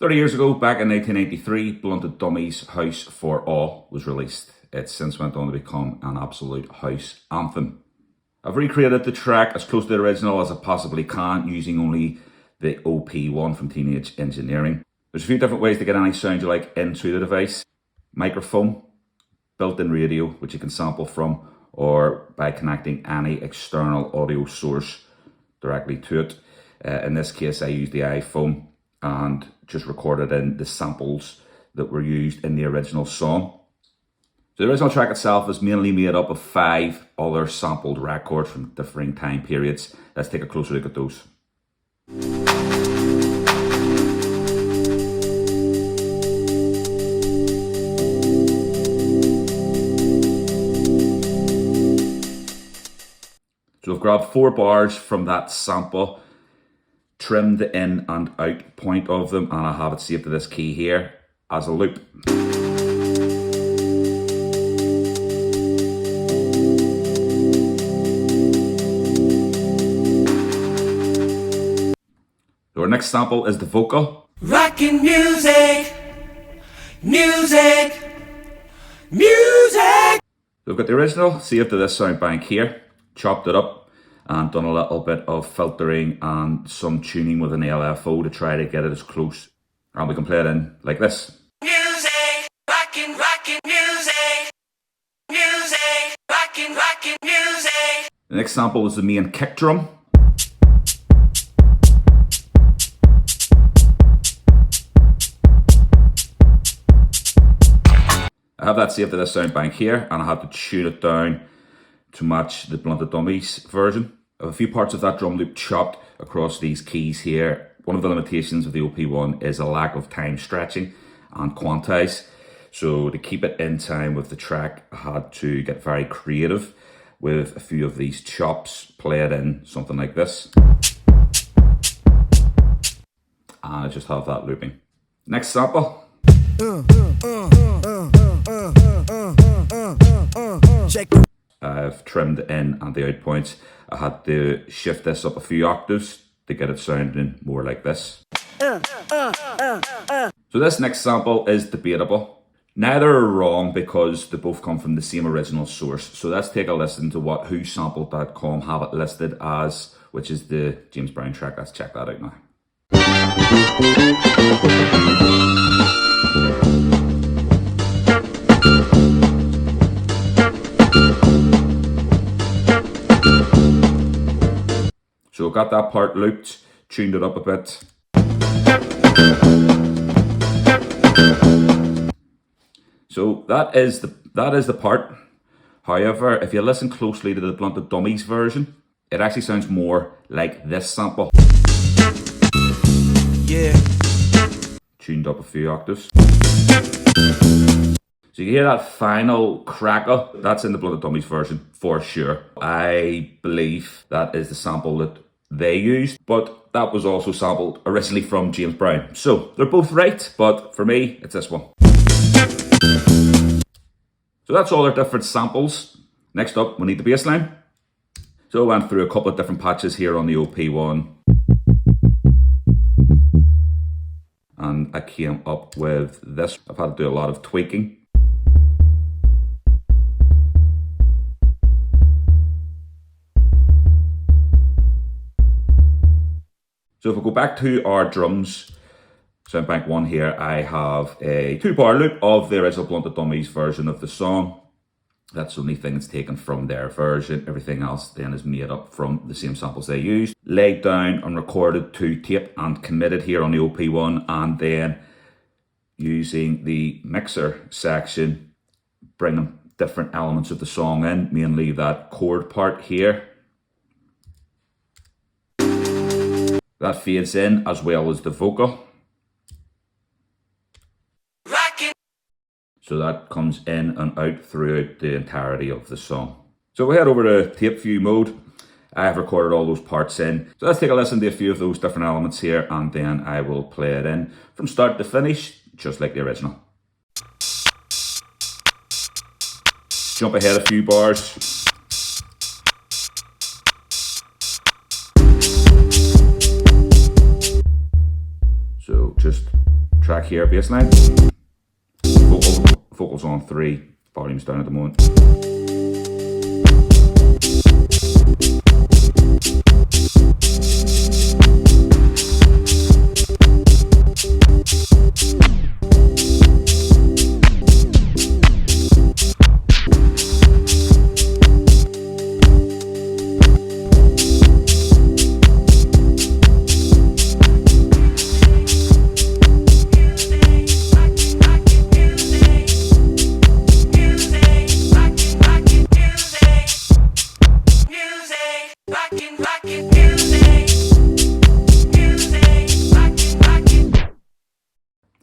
30 years ago, back in 1983, Blunted Dummies' House for All was released. It since went on to become an absolute house anthem. I've recreated the track as close to the original as I possibly can, using only the OP-1 from Teenage Engineering. There's a few different ways to get any sound you like into the device. Microphone, built-in radio, which you can sample from, or by connecting any external audio source directly to it. In this case, I used the iPhone and just recorded in the samples that were used in the original song. So the original track itself is mainly made up of 5 other sampled records from differing time periods. Let's take a closer look at those. So I've grabbed 4 bars from that sample, trimmed the in and out point of them, and I have it saved to this key here as a loop. So our next sample is the vocal. Rockin' music, music, music. So we've got the original saved to this sound bank here, chopped it up and done a little bit of filtering and some tuning with an LFO to try to get it as close. And we can play it in like this. Music, rockin', rockin' music, music, rockin', rockin' music. The next sample is the main kick drum. I have that saved to this sound bank here, and I have to tune it down to match the Blunted Dummies version. I have a few parts of that drum loop chopped across these keys here. One of the limitations of the OP-1 is a lack of time stretching and quantize. So to keep it in time with the track, I had to get very creative with a few of these chops, play it in something like this. And I just have that looping. Next sample. I've trimmed the in and the out points. I had to shift this up a few octaves to get it sounding more like this. So this next sample is debatable. Neither are wrong because they both come from the same original source. So let's take a listen to what whosampled.com have it listed as, which is the James Brown track. Let's check that out now. So got that part looped, tuned it up a bit. So that is the part. However, if you listen closely to the Blunted Dummies version, it actually sounds more like this sample. Yeah. Tuned up a few octaves. So you hear that final crackle, that's in the Blunted Dummies version for sure. I believe that is the sample that they used, but that was also sampled originally from James Brown. So they're both right, but for me, it's this one. So that's all our different samples. Next up, we need the bass line. So I went through a couple of different patches here on the OP-1. And I came up with this. I've had to do a lot of tweaking. So if we go back to our drums, sound bank 1 here, I have a 2-bar loop of the original Blunted Dummies version of the song. That's the only thing that's taken from their version. Everything else then is made up from the same samples they used. Laid down and recorded to tape and committed here on the OP-1, and then using the mixer section, bringing different elements of the song in, mainly that chord part here. That fades in as well as the vocal. So that comes in and out throughout the entirety of the song. So we head over to tape view mode. I have recorded all those parts in. So let's take a listen to a few of those different elements here, and then I will play it in from start to finish, just like the original. Jump ahead a few bars. So just track here, bass line. Vocals on 3, volume's down at the moment.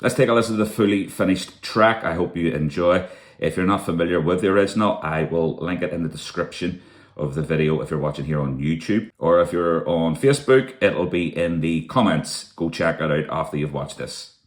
Let's take a listen to the fully finished track. I hope you enjoy. If you're not familiar with the original, I will link it in the description of the video if you're watching here on YouTube. Or if you're on Facebook, it'll be in the comments. Go check it out after you've watched this.